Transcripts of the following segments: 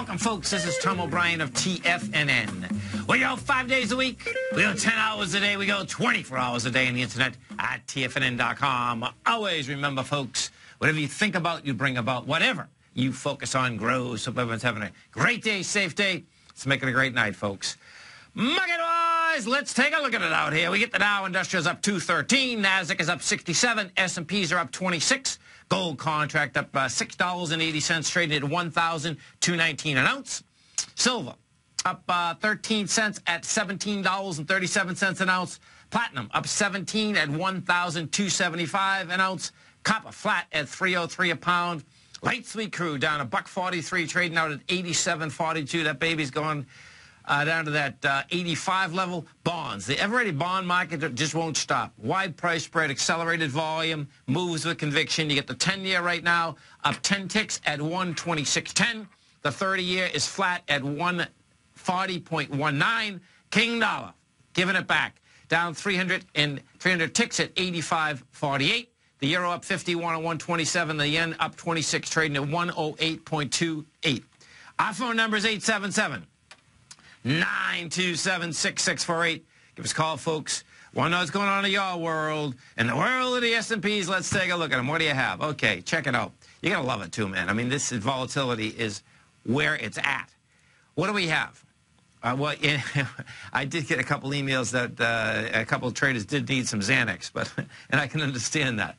Welcome, folks. This is Tom O'Brien of TFNN. We go 5 days a week. We go 10 hours a day. We go 24 hours a day on the internet at TFNN.com. Always remember, folks, whatever you think about, you bring about. Whatever you focus on grows. Hope everyone's having a great day, safe day. Let's make it a great night, folks. Market-wise, let's take a look at it out here. We get the Dow Industrials up 213. NASDAQ is up 67. S&Ps are up 26. Gold contract up $6.80, trading at $1,219 an ounce. Silver up 13 cents at $17.37 an ounce. Platinum up 17 at $1,275 an ounce. Copper flat at $3.03 a pound. Light sweet crude down $1.43, trading out at $87.42. That baby's going down to that 85 level. Bonds, the ever-ready bond market just won't stop. Wide price spread, accelerated volume, moves with conviction. You get the 10-year right now up 10 ticks at 126.10. The 30-year is flat at 140.19. King dollar, giving it back, down 300 ticks at 85.48. The euro up 51 at 127. The yen up 26, trading at 108.28. Our phone number is 877 927-6648. Give us a call, folks. Want to know what's going on in your world? In the world of the S&Ps, let's take a look at them. What do you have? Okay, check it out. You're going to love it, too, man. I mean, this volatility is where it's at. What do we have? Well, I did get a couple emails that a couple of traders did need some Xanax, and I can understand that.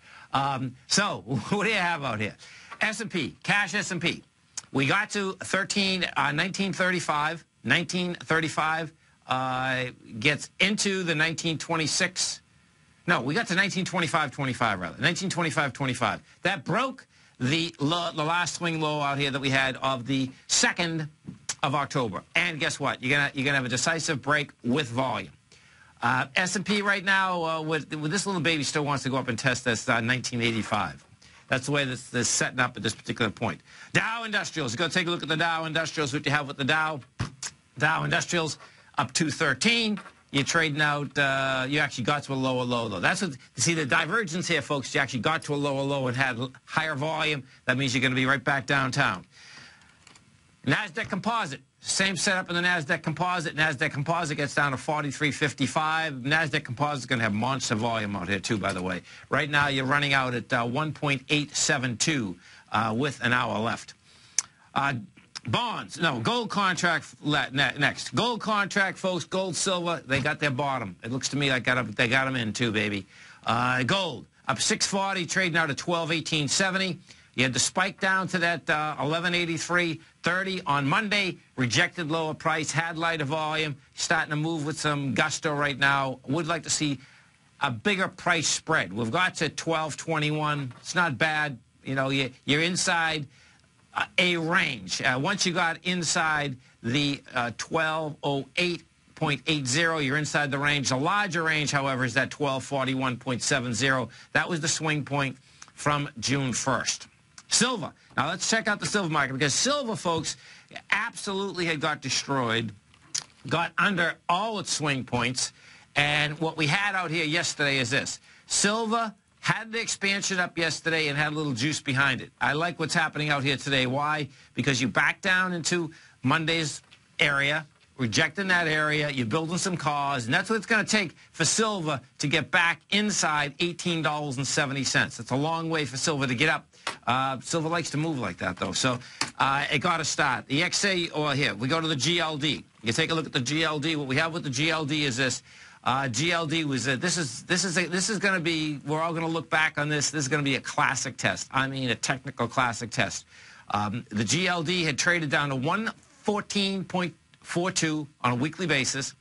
So, what do you have out here? S&P, cash S&P. We got to 1935. 1935 gets into the 1926. No, we got to 1925-25 rather. 1925-25. That broke the last swing low out here that we had of the 2nd of October. And guess what? You're gonna have a decisive break with volume. S&P right now with this little baby still wants to go up and test this 1985. That's the way this is setting up at this particular point. Dow Industrials. Go take a look at the Dow Industrials. What you have with the Dow. Dow Industrials up 213. You're trading out, you actually got to a lower low, though. That's what, see, the divergence here, folks, you actually got to a lower low and had higher volume. That means you're going to be right back downtown. NASDAQ Composite. Same setup in the NASDAQ Composite. NASDAQ Composite gets down to 43.55. NASDAQ Composite is going to have monster volume out here, too, by the way. Right now, you're running out at 1.872 with an hour left. Bonds, no, gold contract next. Gold contract, folks, gold, silver, they got their bottom. It looks to me like they got them in too, baby. Gold, up 640, trading out at 1218.70. You had the spike down to that 1183.30 on Monday, rejected lower price, had lighter volume, starting to move with some gusto right now. Would like to see a bigger price spread. We've got to 1221. It's not bad. You know, you're inside a range. Once you got inside the 1208.80, you're inside the range. The larger range, however, is that 1241.70. That was the swing point from June 1st. Silver. Now, let's check out the silver market, because silver, folks, absolutely had got destroyed, got under all its swing points, and what we had out here yesterday is this. Silver had the expansion up yesterday and had a little juice behind it. I like what's happening out here today. Why? Because you back down into Monday's area, rejecting that area, you're building some cause, and that's what it's going to take for silver to get back inside $18.70. It's a long way for silver to get up. Silver likes to move like that, though, so it got to start. The XA, or here, we go to the GLD. You take a look at the GLD. What we have with the GLD is this. GLD was this is going to be, we're all going to look back on this. This is going to be a classic test. I mean, a technical classic test. The GLD had traded down to 114.42 on a weekly basis,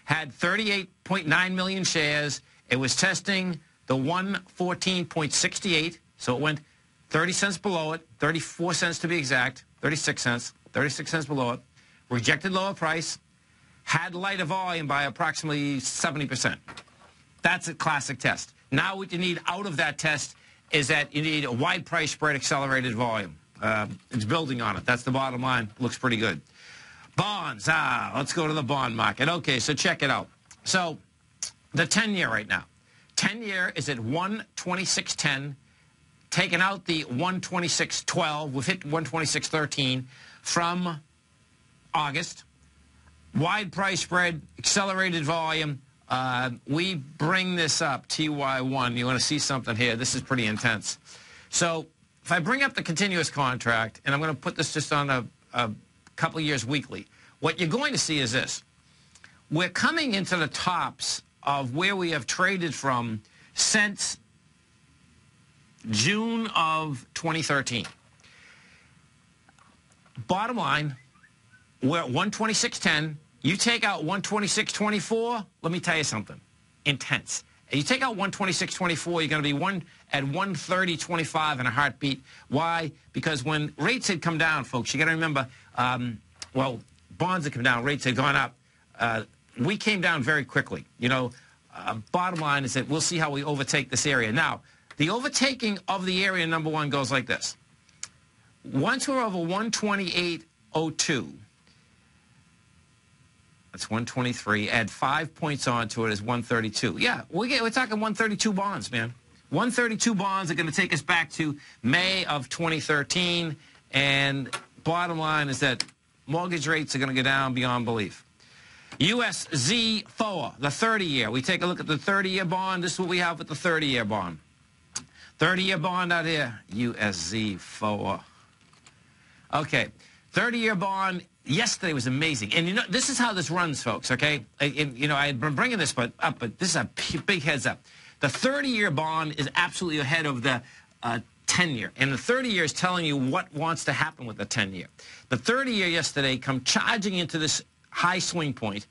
had 38.9 million shares. It was testing the 114.68, so it went 30 cents below it, 34 cents to be exact, 36 cents below it, rejected lower price, had lighter volume by approximately 70%. That's a classic test. Now what you need out of that test is that you need a wide price spread, accelerated volume. It's building on it. That's the bottom line. Looks pretty good. Bonds. Let's go to the bond market. Okay, so check it out. So the 10-year right now. 10-year is at 126.10. Taking out the 126.12. We've hit 126.13 from August. Wide price spread, accelerated volume. We bring this up, TY1. You want to see something here. This is pretty intense. So if I bring up the continuous contract, and I'm going to put this just on a couple of years weekly, what you're going to see is this. We're coming into the tops of where we have traded from since June of 2013. Bottom line, we're at 126.10. You take out 126.24, let me tell you something. Intense. And you take out 126.24, you're going to be at 130.25 in a heartbeat. Why? Because when rates had come down, folks, you got to remember, well, bonds had come down, rates had gone up. We came down very quickly. You know, bottom line is that we'll see how we overtake this area. Now, the overtaking of the area, number one, goes like this. Once we're over 128.02, that's 123. Add 5 points onto it is 132. Yeah, we're talking 132 bonds, man. 132 bonds are going to take us back to May of 2013. And bottom line is that mortgage rates are going to go down beyond belief. USZ FOA, the 30-year. We take a look at the 30-year bond. This is what we have with the 30-year bond. 30-year bond out here. USZ FOA. Okay. 30-year bond. Yesterday was amazing. And, you know, this is how this runs, folks, okay? You know, I had been bringing this up, but this is a big heads up. The 30-year bond is absolutely ahead of the 10-year. And the 30-year is telling you what wants to happen with the 10-year. The 30-year yesterday come charging into this high swing point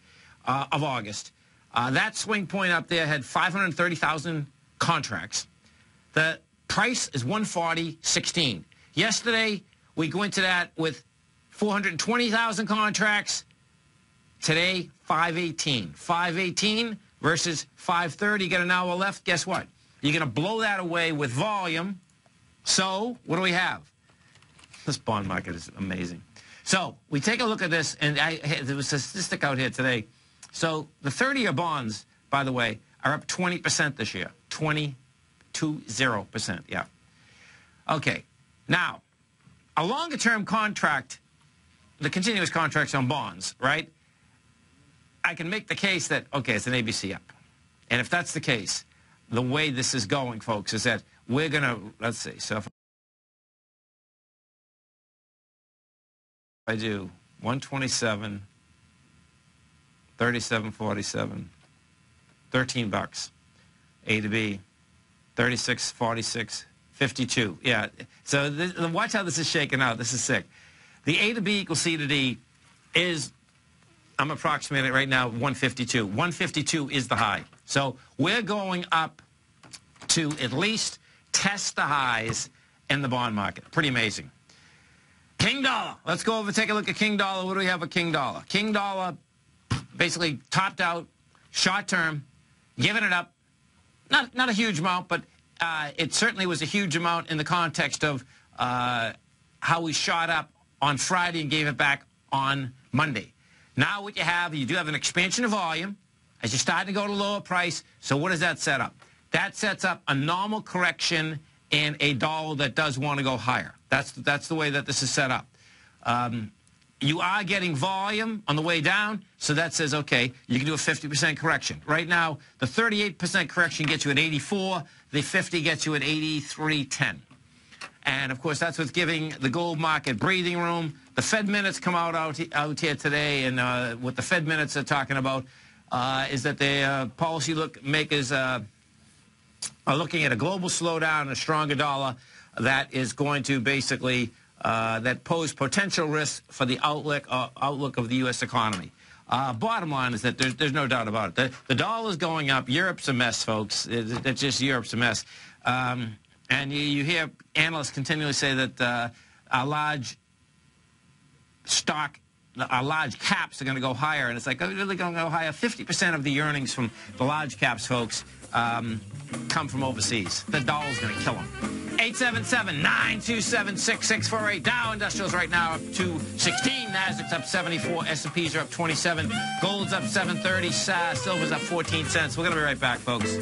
of August. That swing point up there had 530,000 contracts. The price is 140.16. Yesterday, we go into that with 420,000 contracts. Today, 518. 518 versus 530. Got an hour left. Guess what? You're going to blow that away with volume. So, what do we have? This bond market is amazing. So, we take a look at this, and there was a statistic out here today. So, the 30-year bonds, by the way, are up 20% this year. 20%, yeah. Okay. Now, a longer-term contract, the continuous contracts on bonds, right? I can make the case that, okay, it's an ABC up. And if that's the case, the way this is going, folks, is that we're going to, let's see, so if I do 127, 37.47, 13 bucks, A to B, 36.46, 52. Yeah, so watch how this is shaking out. This is sick. The A to B equals C to D is, I'm approximating it right now, 152. 152 is the high. So we're going up to at least test the highs in the bond market. Pretty amazing. King dollar. Let's go over, take a look at King dollar. What do we have with King dollar? King dollar basically topped out, short term, giving it up. Not a huge amount, but it certainly was a huge amount in the context of how we shot up on Friday and gave it back on Monday. Now what you do have an expansion of volume as you're starting to go to lower price. So what does that set up? That sets up a normal correction in a dollar that does want to go higher. That's the way that this is set up. You are getting volume on the way down, so that says, okay, you can do a 50% correction. Right now, the 38% correction gets you at 84. The 50 gets you at 83.10. And, of course, that's what's giving the gold market breathing room. The Fed minutes come out here today, and what the Fed minutes are talking about is that the policy makers are looking at a global slowdown and a stronger dollar that is going to basically that pose potential risks for the outlook of the U.S. economy. Bottom line is that there's no doubt about it. The dollar's going up. Europe's a mess, folks. It's just Europe's a mess. And you hear analysts continually say that our large caps are going to go higher. And it's like, are we really going to go higher? 50% of the earnings from the large caps, folks, come from overseas. The dollar's going to kill them. 877-927-6648. Dow Industrials right now up 216. Nasdaq's up 74. S&Ps are up 27. Gold's up 730. Silver's up 14 cents. We're going to be right back, folks.